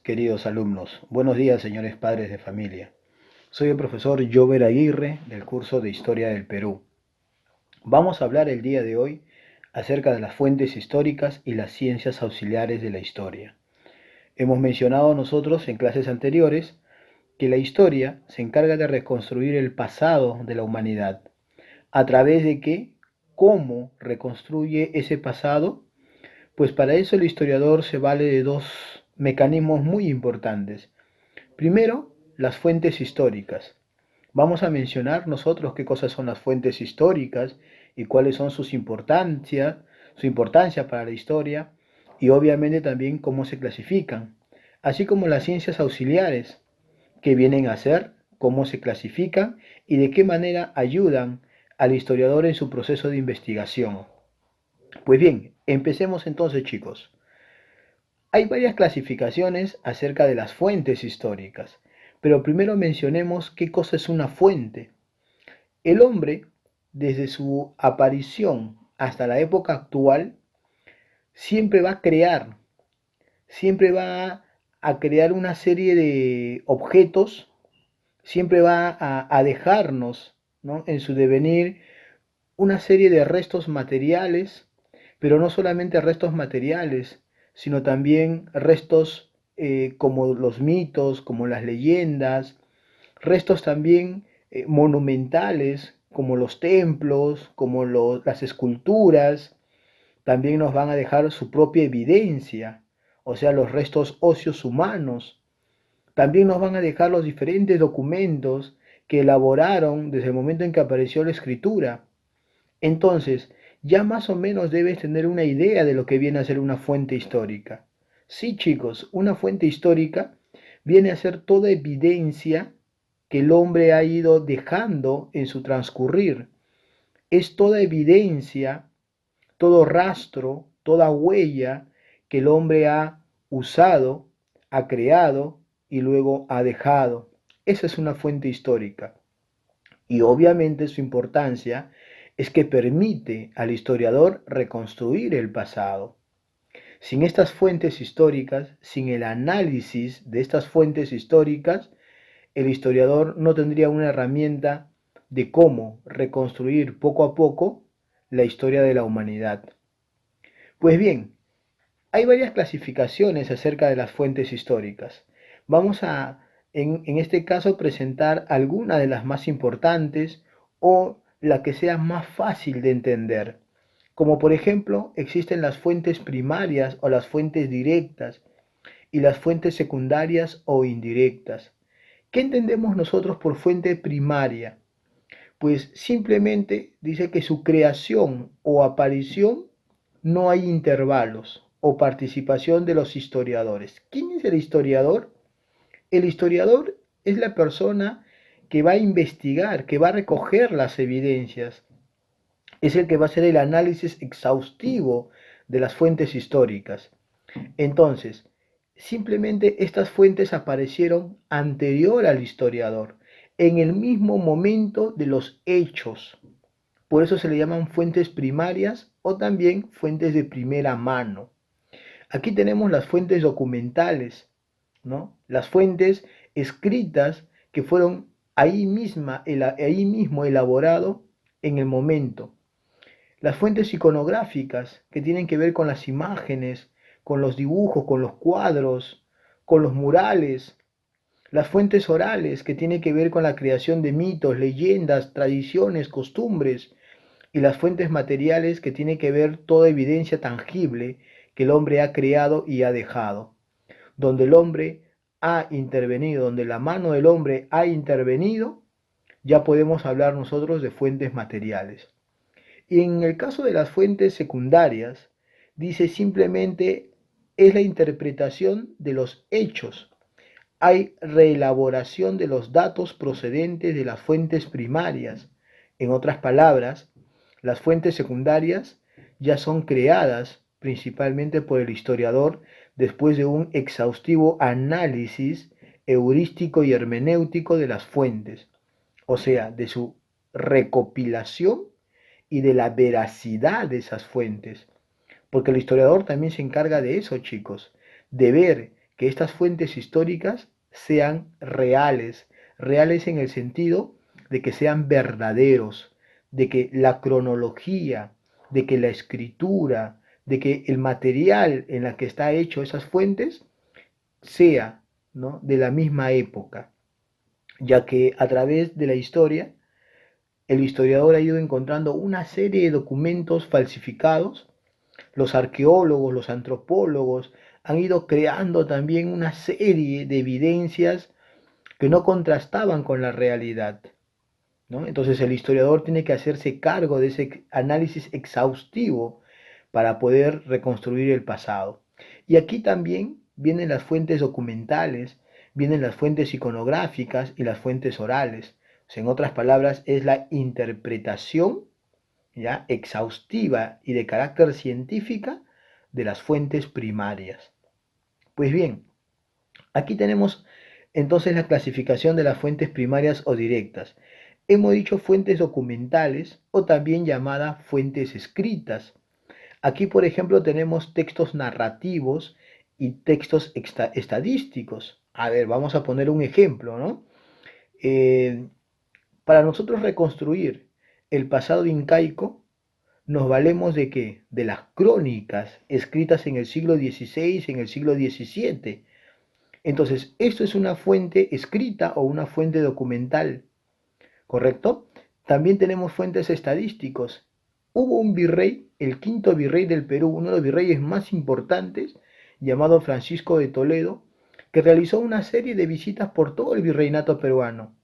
Queridos alumnos, buenos días, señores padres de familia. Soy el profesor Jover Aguirre del curso de Historia del Perú. Vamos a hablar el día de hoy acerca de las fuentes históricas y las ciencias auxiliares de la historia. Hemos mencionado nosotros en clases anteriores que la historia se encarga de reconstruir el pasado de la humanidad. ¿A través de qué? ¿Cómo reconstruye ese pasado? Pues para eso el historiador se vale de dos mecanismos muy importantes. Primero, las fuentes históricas. Vamos a mencionar nosotros qué cosas son las fuentes históricas y cuáles son su importancia para la historia y obviamente también cómo se clasifican, así como las ciencias auxiliares, qué vienen a ser, cómo se clasifican y de qué manera ayudan al historiador en su proceso de investigación. Pues bien, empecemos entonces, chicos. Hay varias clasificaciones acerca de las fuentes históricas, pero primero mencionemos qué cosa es una fuente. El hombre, desde su aparición hasta la época actual, siempre va a crear, siempre va a crear una serie de objetos, siempre va a dejarnos, ¿no?, en su devenir una serie de restos materiales, pero no solamente restos materiales, sino también restos como los mitos, como las leyendas, restos también monumentales, como los templos, como las esculturas, también nos van a dejar su propia evidencia, o sea, los restos óseos humanos. También nos van a dejar los diferentes documentos que elaboraron desde el momento en que apareció la escritura. Entonces, ya más o menos debes tener una idea de lo que viene a ser una fuente histórica. Sí, chicos, una fuente histórica viene a ser toda evidencia que el hombre ha ido dejando en su transcurrir. Es toda evidencia, todo rastro, toda huella que el hombre ha usado, ha creado y luego ha dejado. Esa es una fuente histórica. Y obviamente su importancia es que permite al historiador reconstruir el pasado. Sin estas fuentes históricas, sin el análisis de estas fuentes históricas, el historiador no tendría una herramienta de cómo reconstruir poco a poco la historia de la humanidad. Pues bien, hay varias clasificaciones acerca de las fuentes históricas. Vamos a, en este caso, presentar alguna de las más importantes o la que sea más fácil de entender. Como por ejemplo, existen las fuentes primarias o las fuentes directas y las fuentes secundarias o indirectas. ¿Qué entendemos nosotros por fuente primaria? Pues simplemente dice que su creación o aparición no hay intervalos o participación de los historiadores. ¿Quién es el historiador? El historiador es la persona que va a investigar, que va a recoger las evidencias. Es el que va a hacer el análisis exhaustivo de las fuentes históricas. Entonces, simplemente estas fuentes aparecieron anterior al historiador, en el mismo momento de los hechos. Por eso se le llaman fuentes primarias o también fuentes de primera mano. Aquí tenemos las fuentes documentales, ¿no? Las fuentes escritas que fueron ahí mismo elaborado en el momento. Las fuentes iconográficas que tienen que ver con las imágenes, con los dibujos, con los cuadros, con los murales. Las fuentes orales que tienen que ver con la creación de mitos, leyendas, tradiciones, costumbres. Y las fuentes materiales que tienen que ver toda evidencia tangible que el hombre ha creado y ha dejado. Donde el hombre ha intervenido, donde la mano del hombre ha intervenido, ya podemos hablar nosotros de fuentes materiales. Y en el caso de las fuentes secundarias, dice simplemente es la interpretación de los hechos. Hay reelaboración de los datos procedentes de las fuentes primarias. En otras palabras, las fuentes secundarias ya son creadas principalmente por el historiador después de un exhaustivo análisis heurístico y hermenéutico de las fuentes, o sea, de su recopilación y de la veracidad de esas fuentes. Porque el historiador también se encarga de eso, chicos, de ver que estas fuentes históricas sean reales, reales en el sentido de que sean verdaderos, de que la cronología, de que la escritura, de que el material en la que está hecho esas fuentes sea, ¿no?, de la misma época, ya que a través de la historia el historiador ha ido encontrando una serie de documentos falsificados. Los arqueólogos, los antropólogos han ido creando también una serie de evidencias que no contrastaban con la realidad, ¿no? Entonces el historiador tiene que hacerse cargo de ese análisis exhaustivo para poder reconstruir el pasado. Y aquí también vienen las fuentes documentales, vienen las fuentes iconográficas y las fuentes orales. O sea, en otras palabras, es la interpretación, ¿ya?, exhaustiva y de carácter científica de las fuentes primarias. Pues bien, aquí tenemos entonces la clasificación de las fuentes primarias o directas. Hemos dicho fuentes documentales o también llamadas fuentes escritas. Aquí, por ejemplo, tenemos textos narrativos y textos estadísticos. A ver, vamos a poner un ejemplo, ¿no? Eh, para nosotros reconstruir el pasado incaico, nos valemos de qué? De las crónicas escritas en el siglo XVI, en el siglo XVII. Entonces, esto es una fuente escrita o una fuente documental, ¿correcto? También tenemos fuentes estadísticos. Hubo un virrey, el quinto virrey del Perú, uno de los virreyes más importantes, llamado Francisco de Toledo, que realizó una serie de visitas por todo el virreinato peruano,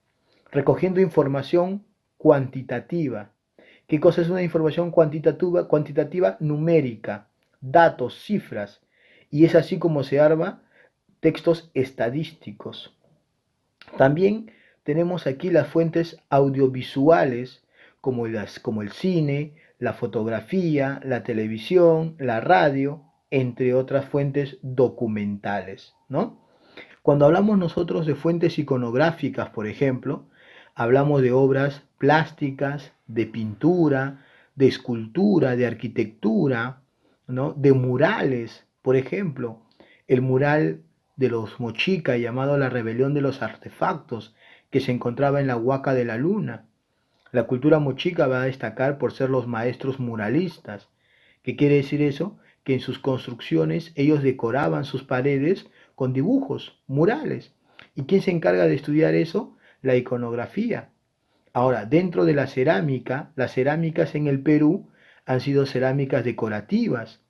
recogiendo información cuantitativa. ¿Qué cosa es una información cuantitativa? Cuantitativa numérica, datos, cifras. Y es así como se arma textos estadísticos. También tenemos aquí las fuentes audiovisuales, como el cine, la fotografía, la televisión, la radio, entre otras fuentes documentales, ¿no? Cuando hablamos nosotros de fuentes iconográficas, por ejemplo, hablamos de obras plásticas, de pintura, de escultura, de arquitectura, ¿no?, de murales. Por ejemplo, el mural de los Mochica, llamado La Rebelión de los Artefactos, que se encontraba en la Huaca de la Luna. La cultura mochica va a destacar por ser los maestros muralistas. ¿Qué quiere decir eso? Que en sus construcciones ellos decoraban sus paredes con dibujos, murales. ¿Y quién se encarga de estudiar eso? La iconografía. Ahora, dentro de la cerámica, las cerámicas en el Perú han sido cerámicas decorativas.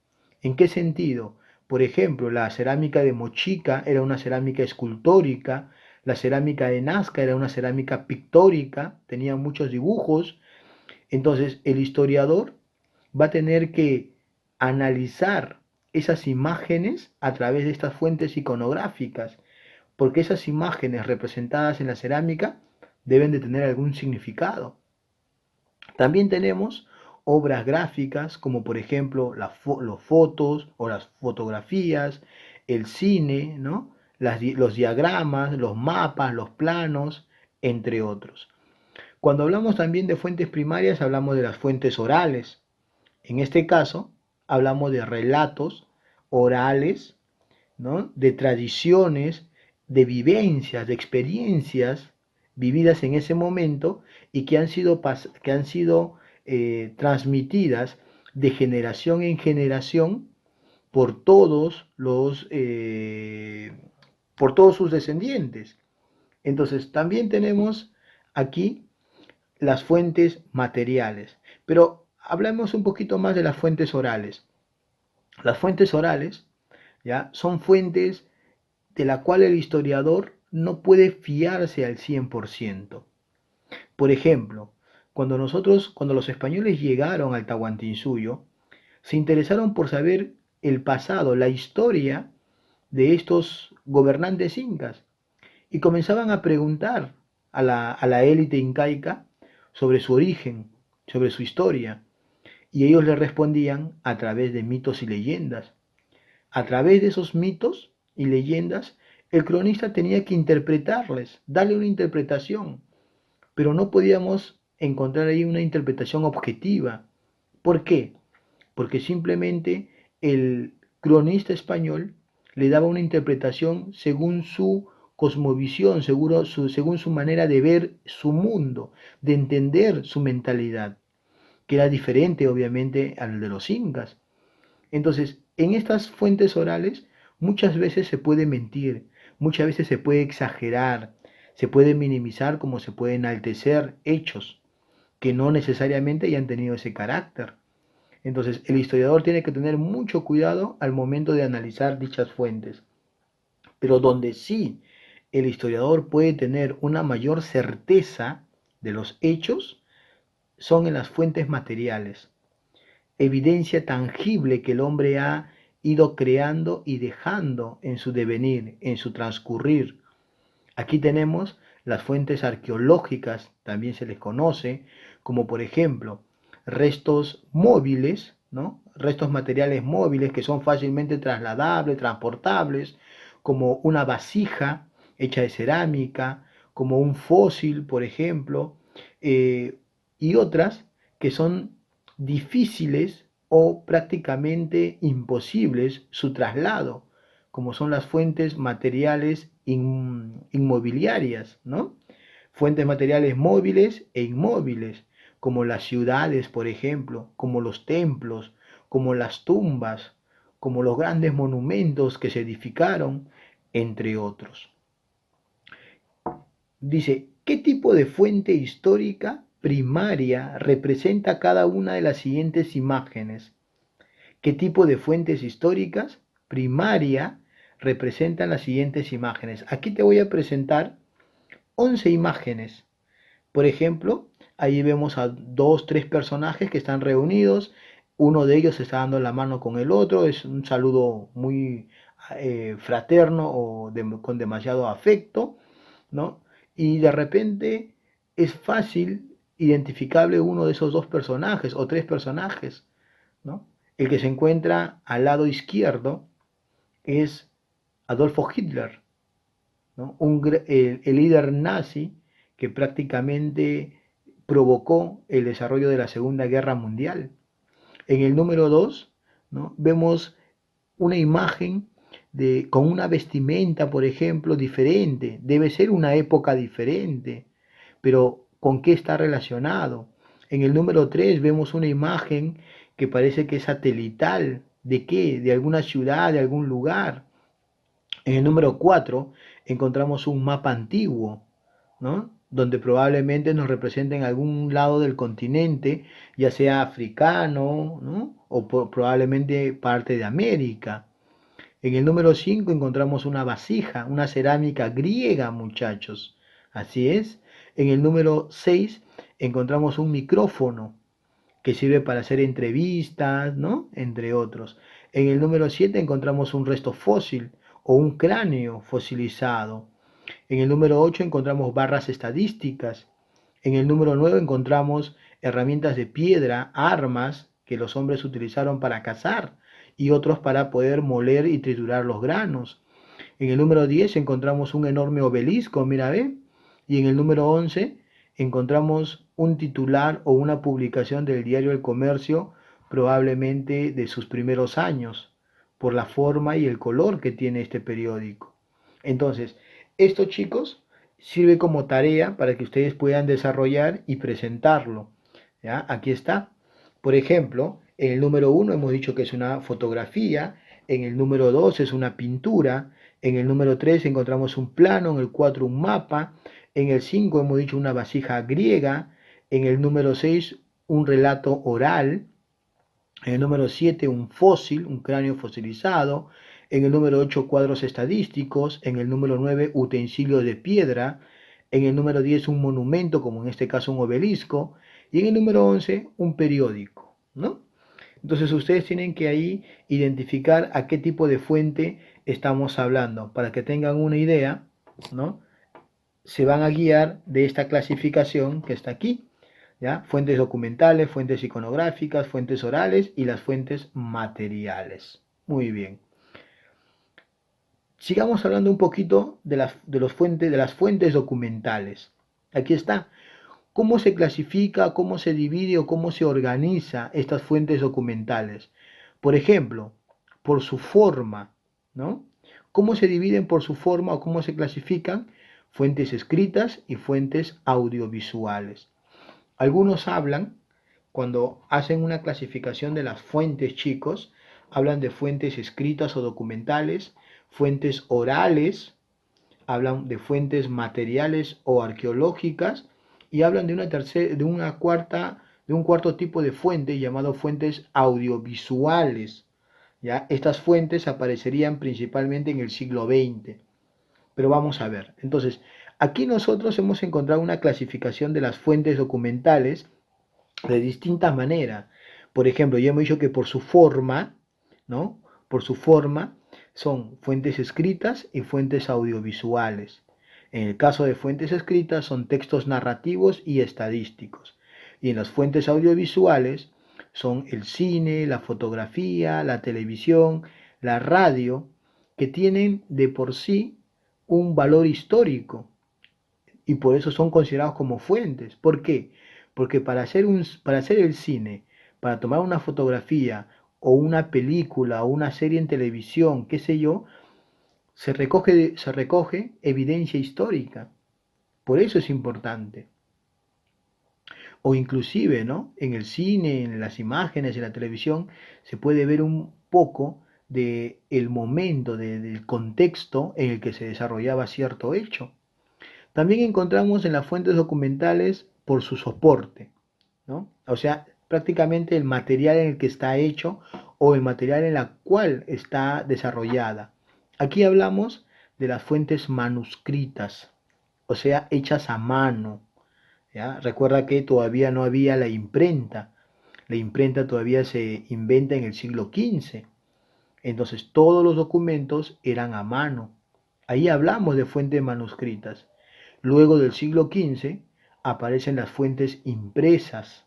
¿En qué sentido? Por ejemplo, la cerámica de Mochica era una cerámica escultórica, la cerámica de Nazca era una cerámica pictórica, tenía muchos dibujos. Entonces, el historiador va a tener que analizar esas imágenes a través de estas fuentes iconográficas, porque esas imágenes representadas en la cerámica deben de tener algún significado. También tenemos obras gráficas como por ejemplo los fotos o las fotografías, el cine, ¿no?, los diagramas, los mapas, los planos, entre otros. Cuando hablamos también de fuentes primarias, hablamos de las fuentes orales. En este caso, hablamos de relatos orales, ¿no?, de tradiciones, de vivencias, de experiencias vividas en ese momento y que han sido transmitidas de generación en generación por por todos sus descendientes. Entonces, también tenemos aquí las fuentes materiales, pero hablemos un poquito más de las fuentes orales. Las fuentes orales, ¿ya?, son fuentes de la cual el historiador no puede fiarse al 100%. Por ejemplo, cuando los españoles llegaron al Tahuantinsuyo, se interesaron por saber el pasado, la historia de estos gobernantes incas y comenzaban a preguntar a la élite incaica sobre su origen, sobre su historia, y ellos le respondían a través de mitos y leyendas. A través de esos mitos y leyendas, el cronista tenía que interpretarles, darle una interpretación, pero no podíamos encontrar ahí una interpretación objetiva. ¿Por qué? Porque simplemente el cronista español le daba una interpretación según su cosmovisión, según su manera de ver su mundo, de entender su mentalidad, que era diferente obviamente al de los incas. Entonces, en estas fuentes orales muchas veces se puede mentir, muchas veces se puede exagerar, se puede minimizar como se puede enaltecer hechos que no necesariamente hayan tenido ese carácter. Entonces, el historiador tiene que tener mucho cuidado al momento de analizar dichas fuentes. Pero donde sí el historiador puede tener una mayor certeza de los hechos son en las fuentes materiales. Evidencia tangible que el hombre ha ido creando y dejando en su devenir, en su transcurrir. Aquí tenemos las fuentes arqueológicas, también se les conoce, como por ejemplo restos móviles, ¿no? Restos materiales móviles que son fácilmente trasladables, transportables, como una vasija hecha de cerámica, como un fósil, por ejemplo, y otras que son difíciles o prácticamente imposibles su traslado, como son las fuentes materiales inmobiliarias, ¿no? Fuentes materiales móviles e inmóviles, como las ciudades, por ejemplo, como los templos, como las tumbas, como los grandes monumentos que se edificaron, entre otros. Dice, ¿qué tipo de fuente histórica primaria representa cada una de las siguientes imágenes? ¿Qué tipo de fuentes históricas primaria representan las siguientes imágenes? Aquí te voy a presentar 11 imágenes. Por ejemplo, ahí vemos a dos, tres personajes que están reunidos. Uno de ellos está dando la mano con el otro. Es un saludo muy fraterno o con demasiado afecto, ¿no? Y de repente es fácil identificable uno de esos dos personajes o tres personajes, ¿no? El que se encuentra al lado izquierdo es Adolfo Hitler, ¿no? El líder nazi que prácticamente provocó el desarrollo de la Segunda Guerra Mundial. En el número 2, ¿no? Vemos una imagen con una vestimenta, por ejemplo, diferente. Debe ser una época diferente, pero ¿con qué está relacionado? En el número 3 vemos una imagen que parece que es satelital. ¿De qué? De alguna ciudad, de algún lugar. En el número 4 encontramos un mapa antiguo, ¿no? Donde probablemente nos representen algún lado del continente, ya sea africano, ¿no? O probablemente parte de América. En el número 5 encontramos una vasija, una cerámica griega, muchachos. Así es. En el número 6 encontramos un micrófono que sirve para hacer entrevistas, ¿no? Entre otros. En el número 7 encontramos un resto fósil o un cráneo fosilizado. En el número 8 encontramos barras estadísticas. En el número 9 encontramos herramientas de piedra, armas que los hombres utilizaron para cazar y otros para poder moler y triturar los granos. En el número 10 encontramos un enorme obelisco, mira, ve. Y en el número 11 encontramos un titular o una publicación del diario El Comercio, probablemente de sus primeros años, por la forma y el color que tiene este periódico. Entonces, esto, chicos, sirve como tarea para que ustedes puedan desarrollar y presentarlo. ¿Ya? Aquí está. Por ejemplo, en el número 1 hemos dicho que es una fotografía, en el número 2 es una pintura, en el número 3 encontramos un plano, en el 4 un mapa, en el 5 hemos dicho una vasija griega, en el número 6 un relato oral, en el número 7 un fósil, un cráneo fosilizado, en el número 8 cuadros estadísticos, en el número 9 utensilios de piedra, en el número 10 un monumento, como en este caso un obelisco, y en el número 11 un periódico, ¿no? Entonces ustedes tienen que ahí identificar a qué tipo de fuente estamos hablando, para que tengan una idea, ¿no? Se van a guiar de esta clasificación que está aquí, ¿ya? Fuentes documentales, fuentes iconográficas, fuentes orales y las fuentes materiales. Muy bien. Sigamos hablando un poquito de las fuentes documentales. Aquí está. ¿Cómo se clasifica, cómo se divide o cómo se organiza estas fuentes documentales? Por ejemplo, por su forma, ¿no? ¿Cómo se dividen por su forma o cómo se clasifican? Fuentes escritas y fuentes audiovisuales. Algunos hablan, cuando hacen una clasificación de las fuentes, chicos, hablan de fuentes escritas o documentales, fuentes orales, hablan de fuentes materiales o arqueológicas y hablan de un cuarto tipo de fuente llamado fuentes audiovisuales. ¿Ya? Estas fuentes aparecerían principalmente en el siglo XX. Pero vamos a ver. Entonces, aquí nosotros hemos encontrado una clasificación de las fuentes documentales de distintas maneras. Por ejemplo, ya hemos dicho que por su forma, ¿no? Por su forma son fuentes escritas y fuentes audiovisuales. En el caso de fuentes escritas son textos narrativos y estadísticos. Y en las fuentes audiovisuales son el cine, la fotografía, la televisión, la radio, que tienen de por sí un valor histórico y por eso son considerados como fuentes. ¿Por qué? Porque para hacer el cine, para tomar una fotografía o una película o una serie en televisión, qué sé yo, se recoge evidencia histórica. Por eso es importante. O inclusive, ¿no? En el cine, en las imágenes, en la televisión, se puede ver un poco de el momento, del contexto en el que se desarrollaba cierto hecho. También encontramos en las fuentes documentales por su soporte, ¿no? O sea, prácticamente el material en el que está hecho o el material en el cual está desarrollada. Aquí hablamos de las fuentes manuscritas, o sea, hechas a mano, ¿ya? Recuerda que todavía no había la imprenta. La imprenta todavía se inventa en el siglo XV. Entonces todos los documentos eran a mano. Ahí hablamos de fuentes manuscritas. Luego del siglo XV aparecen las fuentes impresas.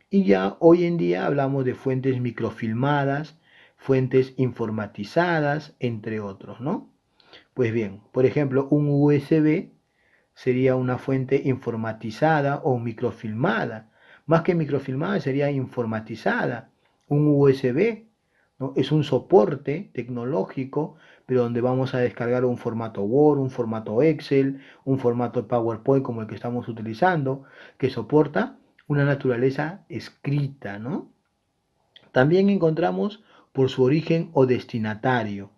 Y ya hoy en día hablamos de fuentes microfilmadas, fuentes informatizadas, entre otros, ¿no? Pues bien, por ejemplo, un USB sería una fuente informatizada o microfilmada. Más que microfilmada sería informatizada. Un USB, ¿no? Es un soporte tecnológico, pero donde vamos a descargar un formato Word, un formato Excel, un formato PowerPoint como el que estamos utilizando, que soporta una naturaleza escrita, ¿no? También encontramos por su origen o destinatario.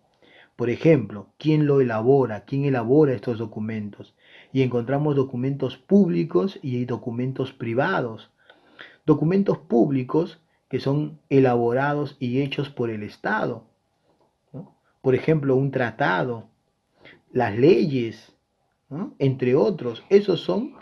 Por ejemplo, ¿quién lo elabora? ¿Quién elabora estos documentos? Y encontramos documentos públicos y documentos privados. Documentos públicos que son elaborados y hechos por el Estado, ¿no? Por ejemplo, un tratado, las leyes, ¿no? Entre otros. Esos son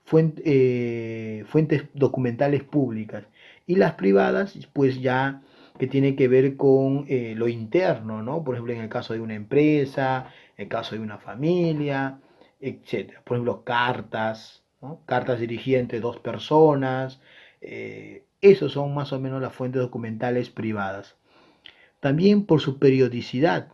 fuentes documentales públicas. Y las privadas, pues ya que tienen que ver con lo interno, ¿no? Por ejemplo, en el caso de una empresa, en el caso de una familia, etcétera. Por ejemplo, cartas, ¿no? Cartas dirigidas entre dos personas. Esos son más o menos las fuentes documentales privadas. También por su periodicidad.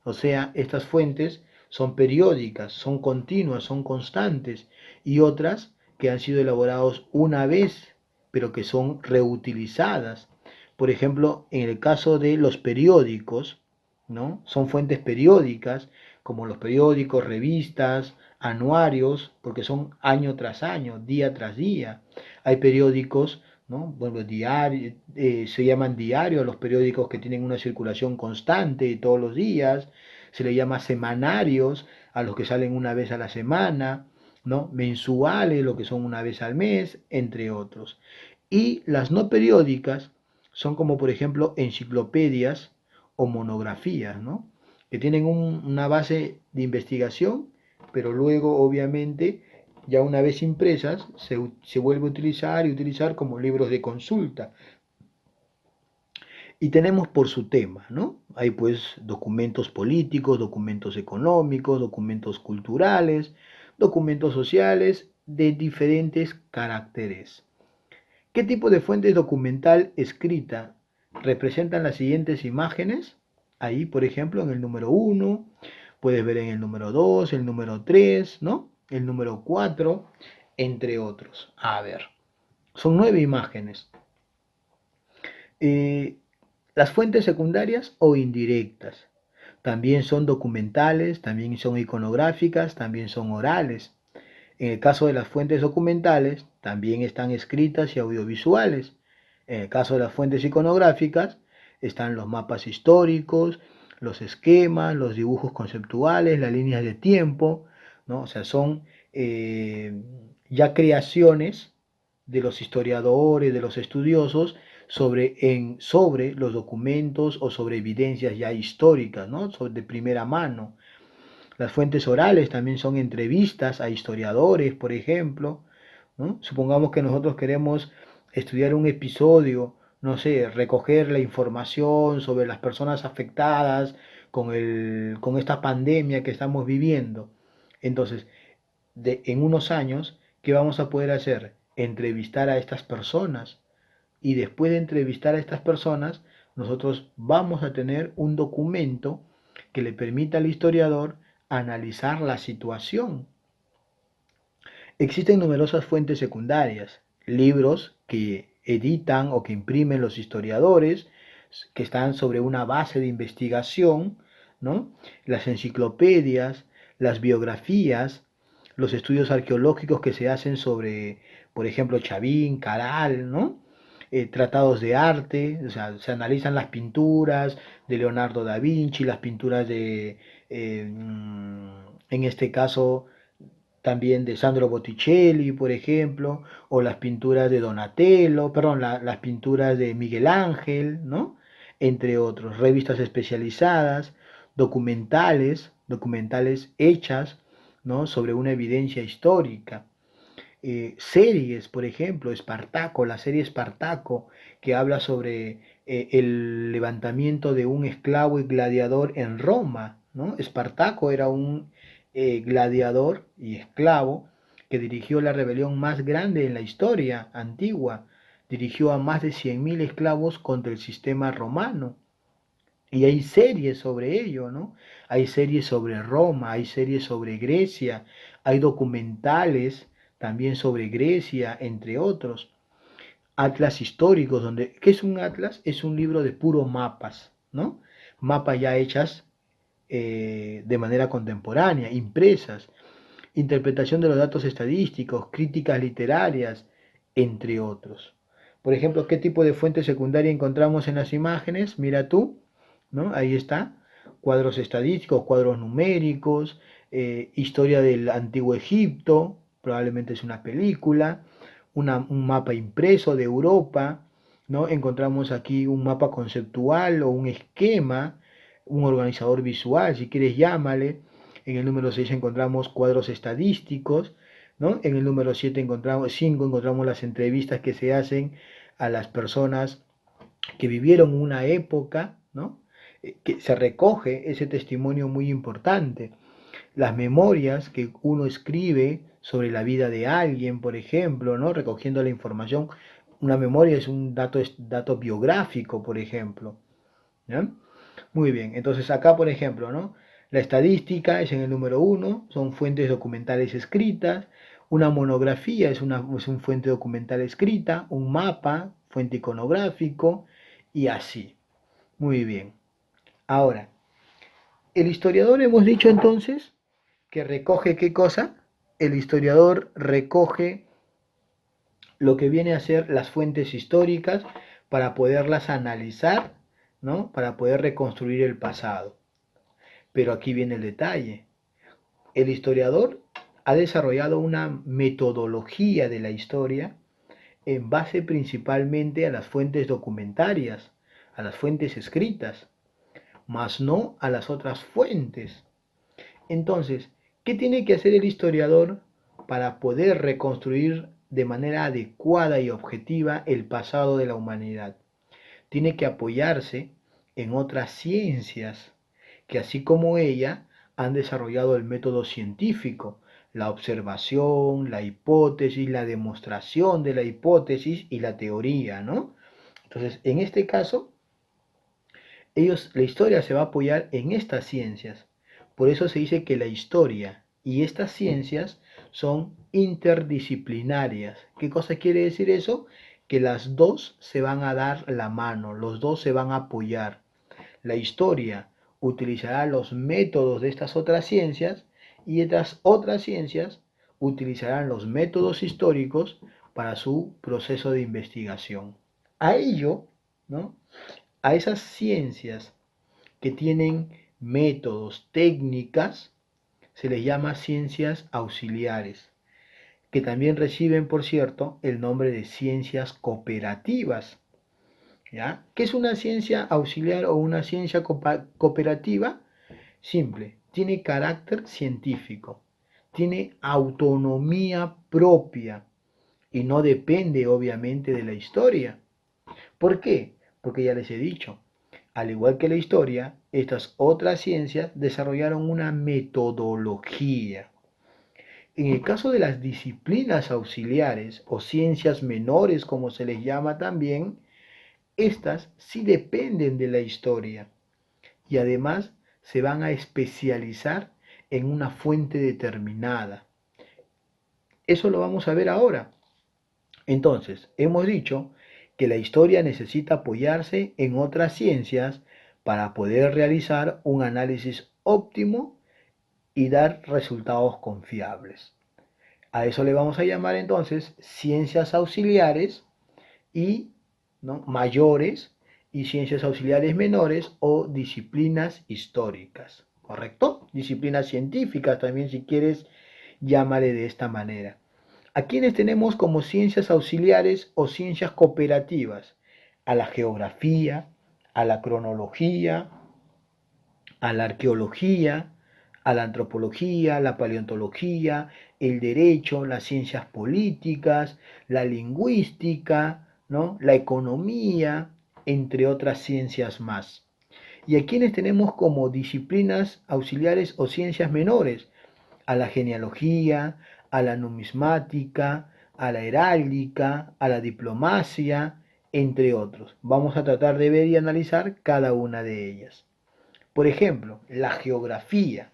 O sea, estas fuentes son periódicas, son continuas, son constantes y otras que han sido elaboradas una vez, pero que son reutilizadas. Por ejemplo, en el caso de los periódicos, ¿no? Son fuentes periódicas, como los periódicos, revistas, anuarios, porque son año tras año, día tras día. Hay periódicos, ¿no? Bueno, se llaman diarios los periódicos que tienen una circulación constante todos los días. Se le llama semanarios a los que salen una vez a la semana, ¿no? Mensuales, lo que son una vez al mes, entre otros. Y las no periódicas son como por ejemplo enciclopedias o monografías, ¿no? Que tienen una base de investigación, pero luego obviamente ya una vez impresas se vuelve a utilizar y utilizar como libros de consulta. Y tenemos por su tema, ¿no? Hay pues documentos políticos, documentos económicos, documentos culturales, documentos sociales de diferentes caracteres. ¿Qué tipo de fuente documental escrita representan las siguientes imágenes? Ahí, por ejemplo, en el número 1, puedes ver en el número 2, el número 3, ¿no? El número 4, entre otros. A ver, son 9 imágenes. Las fuentes secundarias o indirectas. también son documentales, también son iconográficas, también son orales. En el caso de las fuentes documentales, también están escritas y audiovisuales. En el caso de las fuentes iconográficas, están los mapas históricos, los esquemas, los dibujos conceptuales, las líneas de tiempo, ¿no? O sea, son ya creaciones de los historiadores, de los estudiosos, sobre los documentos o sobre evidencias ya históricas, ¿no? De primera mano. Las fuentes orales también son entrevistas a historiadores, por ejemplo, ¿no? Supongamos que nosotros queremos estudiar un episodio, no sé, recoger la información sobre las personas afectadas con esta pandemia que estamos viviendo. Entonces, en unos años, ¿qué vamos a poder hacer? Entrevistar a estas personas. Y después de entrevistar a estas personas, nosotros vamos a tener un documento que le permita al historiador analizar la situación. Existen numerosas fuentes secundarias, libros que editan o que imprimen los historiadores, que están sobre una base de investigación, ¿no? Las enciclopedias, las biografías, los estudios arqueológicos que se hacen sobre, por ejemplo, Chavín, Caral, ¿no? Tratados de arte, o sea, se analizan las pinturas de Leonardo da Vinci, las pinturas en este caso, también de Sandro Botticelli, por ejemplo, o las pinturas de Donatello, perdón, las pinturas de Miguel Ángel, ¿no? Entre otros, revistas especializadas, documentales hechas, ¿no? Sobre una evidencia histórica. Series, por ejemplo, Espartaco, la serie Espartaco, que habla sobre el levantamiento de un esclavo y gladiador en Roma, ¿no? Espartaco era un gladiador y esclavo que dirigió la rebelión más grande en la historia antigua. Dirigió a más de 100.000 esclavos contra el sistema romano. Y hay series sobre ello, ¿no? Hay series sobre Roma, hay series sobre Grecia, hay documentales también sobre Grecia, entre otros. Atlas históricos, donde, ¿qué es un atlas? Es un libro de puros mapas, ¿no? Mapas ya hechas de manera contemporánea, impresas, interpretación de los datos estadísticos, críticas literarias, entre otros. Por ejemplo, ¿qué tipo de fuente secundaria encontramos en las imágenes? Mira tú, ¿no? Ahí está. Cuadros estadísticos, cuadros numéricos, historia del antiguo Egipto, probablemente es una película, un mapa impreso de Europa, ¿no? Encontramos aquí un mapa conceptual o un esquema, un organizador visual, si quieres llámale. En el número 6 encontramos cuadros estadísticos, ¿no? En el número 7 encontramos, 5 encontramos las entrevistas que se hacen a las personas que vivieron una época, ¿no? Que se recoge ese testimonio muy importante. Las memorias que uno escribe sobre la vida de alguien, por ejemplo, ¿no? Recogiendo la información. Una memoria es un dato biográfico, por ejemplo. ¿Ya? Muy bien, entonces acá, por ejemplo, ¿no? La estadística es en el número uno, son fuentes documentales escritas, una monografía es una fuente documental escrita, un mapa, fuente iconográfico y así. Muy bien. Ahora, el historiador hemos dicho entonces que recoge qué cosa? El historiador recoge lo que viene a ser las fuentes históricas para poderlas analizar, ¿no? Para poder reconstruir el pasado. Pero aquí viene el detalle. El historiador ha desarrollado una metodología de la historia en base principalmente a las fuentes documentarias, a las fuentes escritas, más no a las otras fuentes. Entonces, ¿qué tiene que hacer el historiador para poder reconstruir de manera adecuada y objetiva el pasado de la humanidad? Tiene que apoyarse en otras ciencias que así como ella han desarrollado el método científico, la observación, la hipótesis, la demostración de la hipótesis y la teoría, ¿no? Entonces, en este caso, la historia se va a apoyar en estas ciencias. Por eso se dice que la historia y estas ciencias son interdisciplinarias. ¿Qué cosa quiere decir eso? Que las dos se van a dar la mano, los dos se van a apoyar. La historia utilizará los métodos de estas otras ciencias y estas otras ciencias utilizarán los métodos históricos para su proceso de investigación. A ello, ¿no? A esas ciencias que tienen métodos, técnicas, se les llama ciencias auxiliares, que también reciben, por cierto, el nombre de ciencias cooperativas. ¿Ya? ¿Qué es una ciencia auxiliar o una ciencia cooperativa? Simple, tiene carácter científico, tiene autonomía propia y no depende obviamente de la historia. ¿Por qué? Porque ya les he dicho, al igual que la historia, estas otras ciencias desarrollaron una metodología. En el caso de las disciplinas auxiliares o ciencias menores, como se les llama también, estas sí dependen de la historia y además se van a especializar en una fuente determinada. Eso lo vamos a ver ahora. Entonces, hemos dicho que la historia necesita apoyarse en otras ciencias para poder realizar un análisis óptimo y dar resultados confiables. A eso le vamos a llamar entonces ciencias auxiliares y, ¿no?, mayores, y ciencias auxiliares menores o disciplinas históricas, ¿correcto? Disciplinas científicas también, si quieres, llámale de esta manera. ¿A quiénes tenemos como ciencias auxiliares o ciencias cooperativas? A la geografía, a la cronología, a la arqueología, a la antropología, la paleontología, el derecho, las ciencias políticas, la lingüística, ¿no?, la economía, entre otras ciencias más. ¿Y a quiénes tenemos como disciplinas auxiliares o ciencias menores? A la genealogía, a la numismática, a la heráldica, a la diplomacia, entre otros. Vamos a tratar de ver y analizar cada una de ellas. Por ejemplo, la geografía.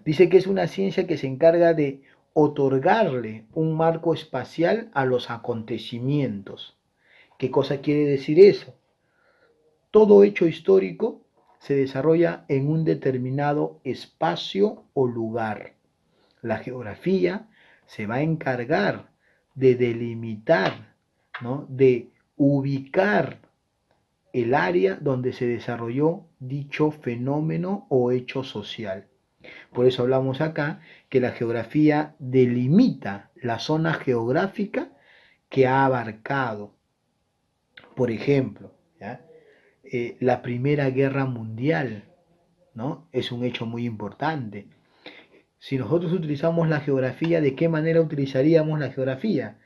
Dice que es una ciencia que se encarga de otorgarle un marco espacial a los acontecimientos. ¿Qué cosa quiere decir eso? Todo hecho histórico se desarrolla en un determinado espacio o lugar. La geografía se va a encargar de delimitar, ¿no?, de ubicar el área donde se desarrolló dicho fenómeno o hecho social. Por eso hablamos acá que la geografía delimita la zona geográfica que ha abarcado. Por ejemplo, ¿ya?, la Primera Guerra Mundial, ¿no?, es un hecho muy importante. Si nosotros utilizamos la geografía, ¿de qué manera utilizaríamos la geografía?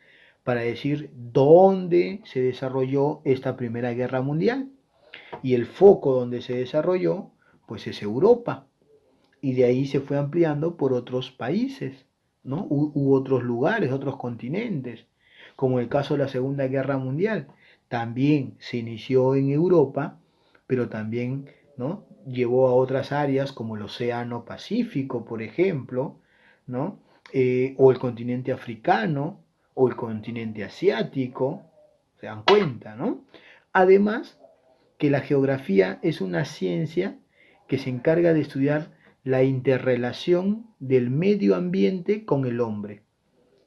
Para decir dónde se desarrolló esta Primera Guerra Mundial. Y el foco donde se desarrolló, pues es Europa. Y de ahí se fue ampliando por otros países, ¿no? U otros lugares, otros continentes. Como el caso de la Segunda Guerra Mundial. También se inició en Europa, pero también, ¿no?, llevó a otras áreas como el Océano Pacífico, por ejemplo, ¿no? O el continente africano, o el continente asiático, se dan cuenta, ¿no? Además, que la geografía es una ciencia que se encarga de estudiar la interrelación del medio ambiente con el hombre.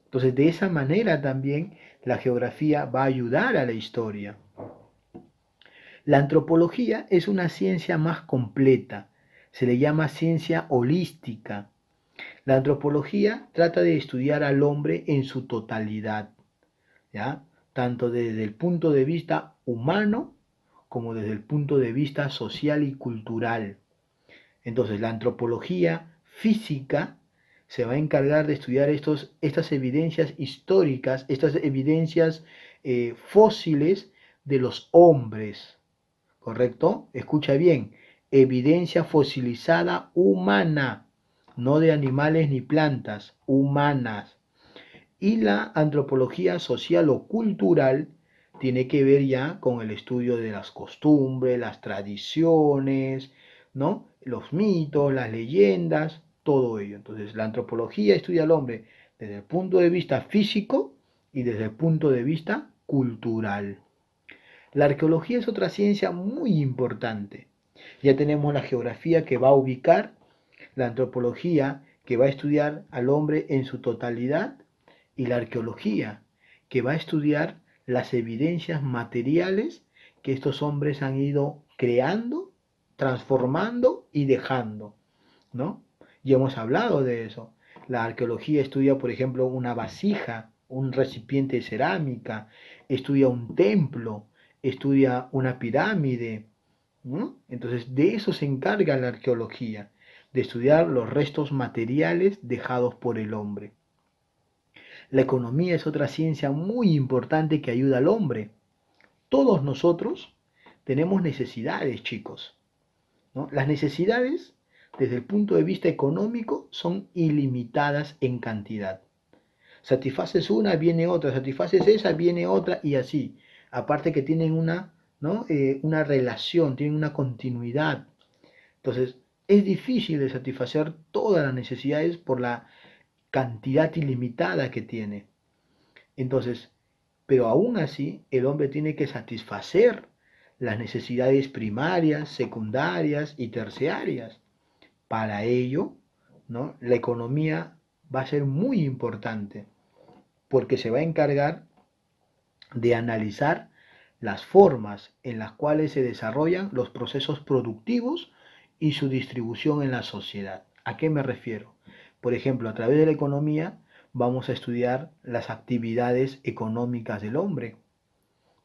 Entonces, de esa manera también la geografía va a ayudar a la historia. La antropología es una ciencia más completa, se le llama ciencia holística. La antropología trata de estudiar al hombre en su totalidad, ¿ya?, tanto desde el punto de vista humano como desde el punto de vista social y cultural. Entonces, la antropología física se va a encargar de estudiar estas evidencias históricas, estas evidencias fósiles de los hombres, ¿correcto? Escucha bien, evidencia fosilizada humana, no de animales ni plantas, humanas. Y la antropología social o cultural tiene que ver ya con el estudio de las costumbres, las tradiciones, ¿no?, los mitos, las leyendas, todo ello. Entonces, la antropología estudia al hombre desde el punto de vista físico y desde el punto de vista cultural. La arqueología es otra ciencia muy importante. Ya tenemos la geografía que va a ubicar, la antropología que va a estudiar al hombre en su totalidad y la arqueología que va a estudiar las evidencias materiales que estos hombres han ido creando, transformando y dejando, ¿no? Y hemos hablado de eso. La arqueología estudia, por ejemplo, una vasija, un recipiente de cerámica, estudia un templo, estudia una pirámide, ¿no? Entonces, de eso se encarga la arqueología, de estudiar los restos materiales dejados por el hombre. La economía es otra ciencia muy importante que ayuda al hombre. Todos nosotros tenemos necesidades, chicos, ¿no? Las necesidades, desde el punto de vista económico, son ilimitadas en cantidad. Satisfaces una, viene otra, satisfaces esa, viene otra y así. Aparte que tienen una, ¿no? Una relación, tienen una continuidad. Entonces, es difícil de satisfacer todas las necesidades por la cantidad ilimitada que tiene. Entonces, pero aún así, el hombre tiene que satisfacer las necesidades primarias, secundarias y terciarias. Para ello, ¿no? La economía va a ser muy importante porque se va a encargar de analizar las formas en las cuales se desarrollan los procesos productivos y su distribución en la sociedad. ¿A qué me refiero? Por ejemplo, a través de la economía vamos a estudiar las actividades económicas del hombre,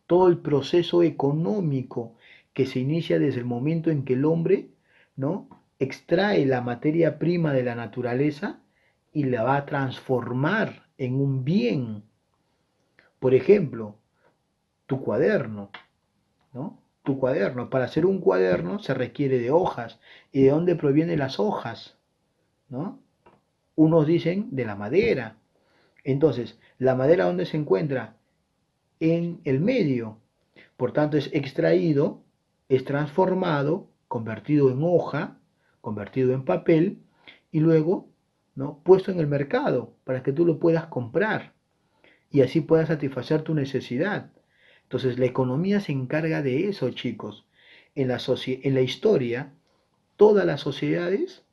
todo el proceso económico que se inicia desde el momento en que el hombre, ¿no? Extrae la materia prima de la naturaleza y la va a transformar en un bien. Por ejemplo, tu cuaderno, ¿no? Tu cuaderno. Para hacer un cuaderno se requiere de hojas. ¿Y de dónde provienen las hojas? ¿No? Unos dicen de la madera. Entonces, ¿la madera dónde se encuentra? En el medio. Por tanto, es extraído, es transformado, convertido en hoja, convertido en papel y luego, ¿no? Puesto en el mercado para que tú lo puedas comprar y así puedas satisfacer tu necesidad. Entonces, la economía se encarga de eso, chicos. En la historia, todas las sociedades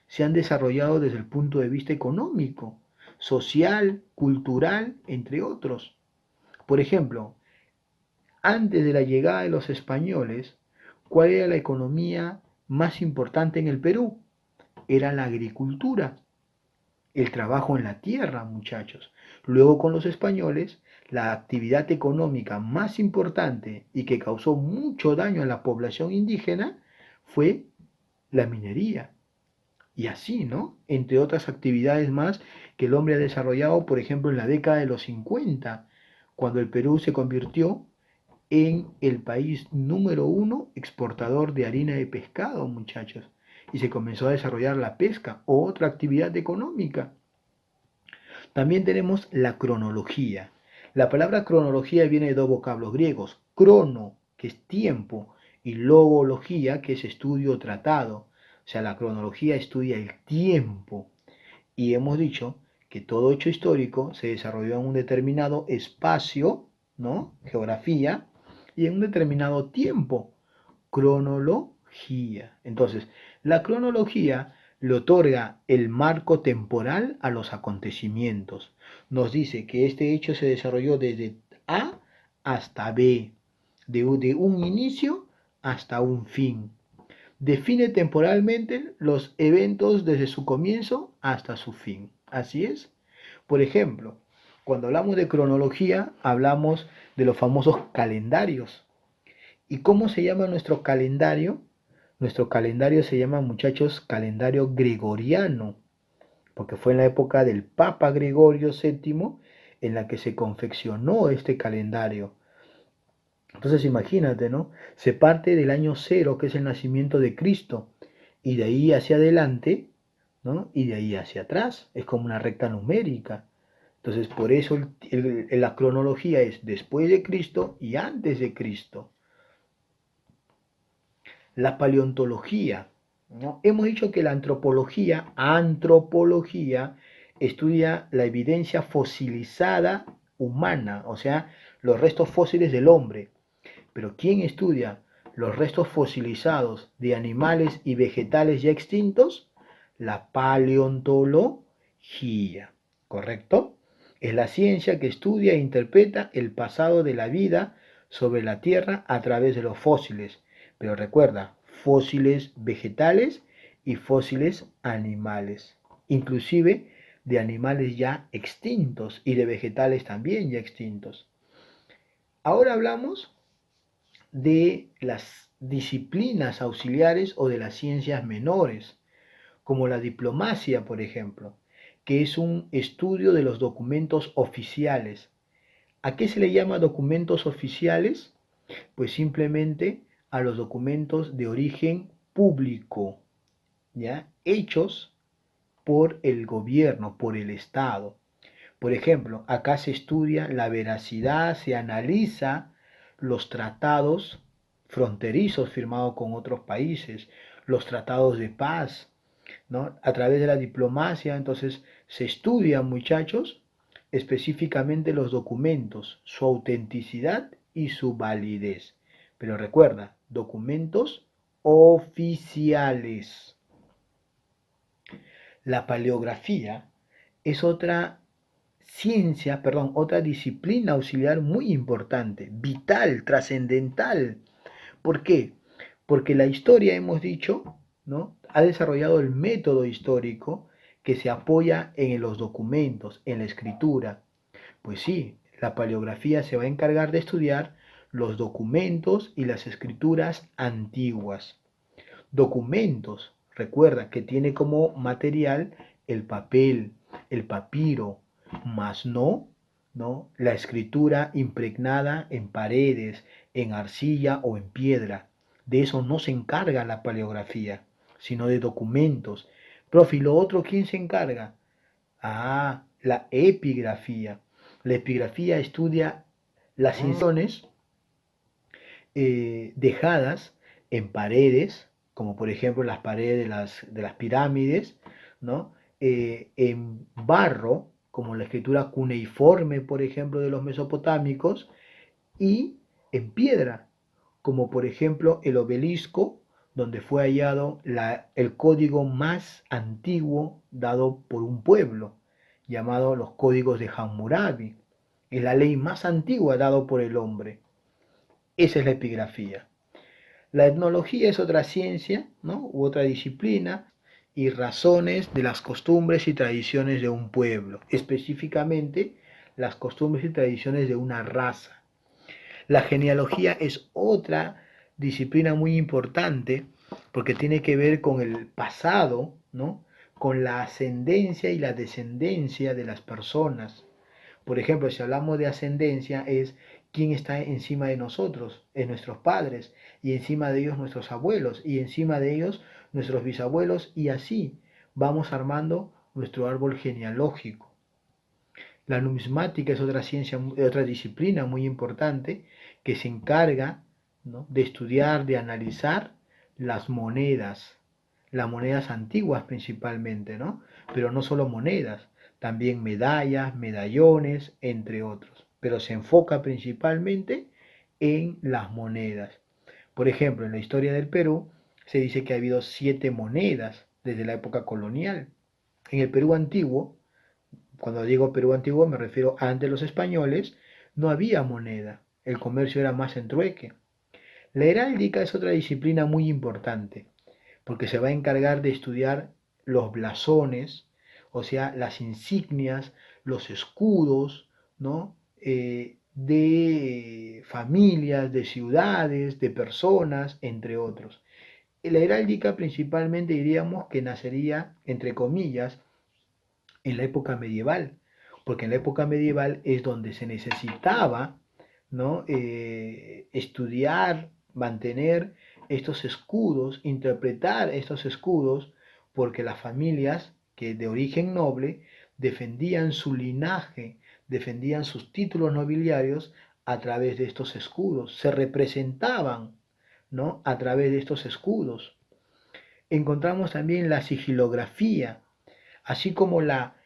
se han desarrollado desde el punto de vista económico, social, cultural, entre otros. Por ejemplo, antes de la llegada de los españoles, ¿cuál era la economía más importante en el Perú? Era la agricultura, el trabajo en la tierra, muchachos. Luego con los españoles, la actividad económica más importante y que causó mucho daño a la población indígena fue la minería. Y así, ¿no? Entre otras actividades más que el hombre ha desarrollado, por ejemplo, en la década de los 50, cuando el Perú se convirtió en el país número uno exportador de harina de pescado, muchachos. Y se comenzó a desarrollar la pesca, otra actividad económica. También tenemos la cronología. La palabra cronología viene de dos vocablos griegos, crono, que es tiempo, y logología, que es estudio o tratado. O sea, la cronología estudia el tiempo. Y hemos dicho que todo hecho histórico se desarrolló en un determinado espacio, ¿no? Geografía, y en un determinado tiempo, cronología. Entonces, la cronología le otorga el marco temporal a los acontecimientos. Nos dice que este hecho se desarrolló desde A hasta B, de un inicio hasta un fin. Define temporalmente los eventos desde su comienzo hasta su fin. Así es. Por ejemplo, cuando hablamos de cronología, hablamos de los famosos calendarios. ¿Y cómo se llama nuestro calendario? Nuestro calendario se llama, muchachos, calendario gregoriano, porque fue en la época del Papa Gregorio VII en la que se confeccionó este calendario. Entonces imagínate, ¿no? Se parte del año cero, que es el nacimiento de Cristo, y de ahí hacia adelante, ¿no? Y de ahí hacia atrás, es como una recta numérica. Entonces, por eso la cronología es después de Cristo y antes de Cristo. La paleontología, ¿no? Hemos dicho que la antropología, estudia la evidencia fosilizada humana, o sea, los restos fósiles del hombre. Pero ¿quién estudia los restos fosilizados de animales y vegetales ya extintos, la paleontología, ¿correcto? Es la ciencia que estudia e interpreta el pasado de la vida sobre la Tierra a través de los fósiles. Pero recuerda, fósiles vegetales y fósiles animales, inclusive de animales ya extintos y de vegetales también ya extintos. Ahora hablamos de las disciplinas auxiliares o de las ciencias menores, como la diplomacia, por ejemplo, que es un estudio de los documentos oficiales. ¿A qué se le llama documentos oficiales? Pues simplemente a los documentos de origen público, ¿ya? Hechos por el gobierno, por el Estado. Por ejemplo, acá se estudia la veracidad, se analiza los tratados fronterizos firmados con otros países, los tratados de paz, ¿no? A través de la diplomacia, entonces se estudian, muchachos, específicamente los documentos, su autenticidad y su validez. Pero recuerda, documentos oficiales. La paleografía es otra ciencia, perdón, otra disciplina auxiliar muy importante, vital, trascendental. ¿Por qué? Porque la historia, hemos dicho, ¿no? Ha desarrollado el método histórico que se apoya en los documentos, en la escritura. Pues sí, la paleografía se va a encargar de estudiar los documentos y las escrituras antiguas. Documentos, recuerda que tiene como material el papel, el papiro, más no la escritura impregnada en paredes, en arcilla o en piedra. De eso no se encarga la paleografía, sino de documentos. Profe, ¿y lo otro quién se encarga? Ah, la epigrafía. La epigrafía estudia las inscripciones dejadas en paredes, como por ejemplo las paredes de las pirámides, ¿no? En barro, como la escritura cuneiforme, por ejemplo, de los mesopotámicos, y en piedra, como por ejemplo el obelisco, donde fue hallado el código más antiguo dado por un pueblo, llamado los códigos de Hammurabi. Es la ley más antigua dado por el hombre. Esa es la epigrafía. La etnología es otra ciencia, ¿no? U otra disciplina y razones de las costumbres y tradiciones de un pueblo, específicamente las costumbres y tradiciones de una raza. La genealogía es otra disciplina muy importante porque tiene que ver con el pasado, ¿no? Con la ascendencia y la descendencia de las personas. Por ejemplo, si hablamos de ascendencia, es quién está encima de nosotros, es nuestros padres, y encima de ellos nuestros abuelos, y encima de ellos nuestros bisabuelos, y así vamos armando nuestro árbol genealógico. La numismática es otra ciencia, otra disciplina muy importante que se encarga, ¿no? De estudiar, de analizar las monedas antiguas principalmente, ¿no? Pero no solo monedas, también medallas, medallones, entre otros. Pero se enfoca principalmente en las monedas. Por ejemplo, en la historia del Perú se dice que ha habido 7 monedas desde la época colonial. En el Perú antiguo, cuando digo Perú antiguo me refiero a antes de los españoles, no había moneda, el comercio era más en trueque. La heráldica es otra disciplina muy importante, porque se va a encargar de estudiar los blasones, o sea, las insignias, los escudos, ¿no? De familias, de ciudades, de personas, entre otros. La heráldica principalmente diríamos que nacería, entre comillas, en la época medieval, porque en la época medieval es donde se necesitaba, ¿no? Estudiar, mantener estos escudos, interpretar estos escudos, porque las familias que de origen noble defendían su linaje, defendían sus títulos nobiliarios a través de estos escudos, se representaban, ¿no? A través de estos escudos. Encontramos también la sigilografía, así como la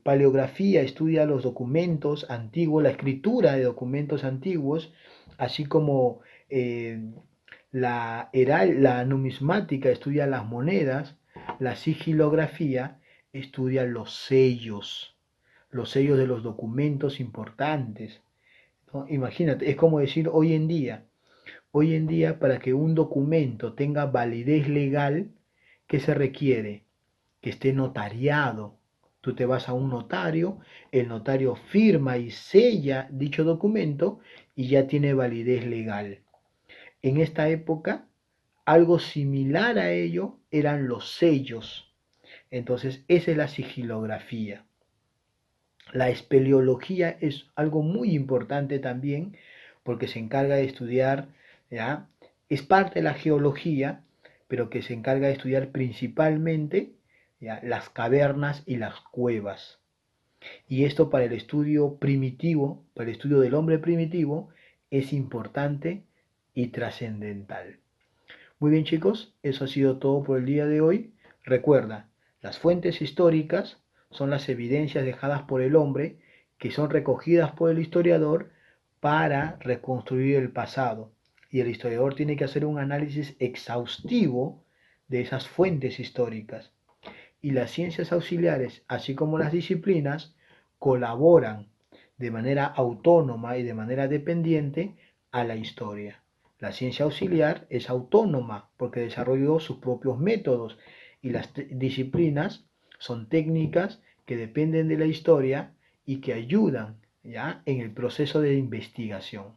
paleografía estudia los documentos antiguos, la escritura de documentos antiguos, así como La numismática estudia las monedas, la sigilografía estudia los sellos de los documentos importantes, ¿no? Imagínate, es como decir hoy en día para que un documento tenga validez legal, ¿qué se requiere? Que esté notariado. Tú te vas a un notario, el notario firma y sella dicho documento y ya tiene validez legal. En esta época, algo similar a ello eran los sellos. Entonces, esa es la sigilografía. La espeleología es algo muy importante también porque se encarga de estudiar, ¿ya? Es parte de la geología, pero que se encarga de estudiar principalmente, ¿ya?, las cavernas y las cuevas. Y esto para el estudio primitivo, para el estudio del hombre primitivo, es importante y trascendental. Muy bien, chicos, eso ha sido todo por el día de hoy. Recuerda, las fuentes históricas son las evidencias dejadas por el hombre que son recogidas por el historiador para reconstruir el pasado. Y el historiador tiene que hacer un análisis exhaustivo de esas fuentes históricas. Y las ciencias auxiliares, así como las disciplinas, colaboran de manera autónoma y de manera dependiente a la historia. La ciencia auxiliar es autónoma porque desarrolló sus propios métodos y las disciplinas son técnicas que dependen de la historia y que ayudan, ¿ya?, en el proceso de investigación.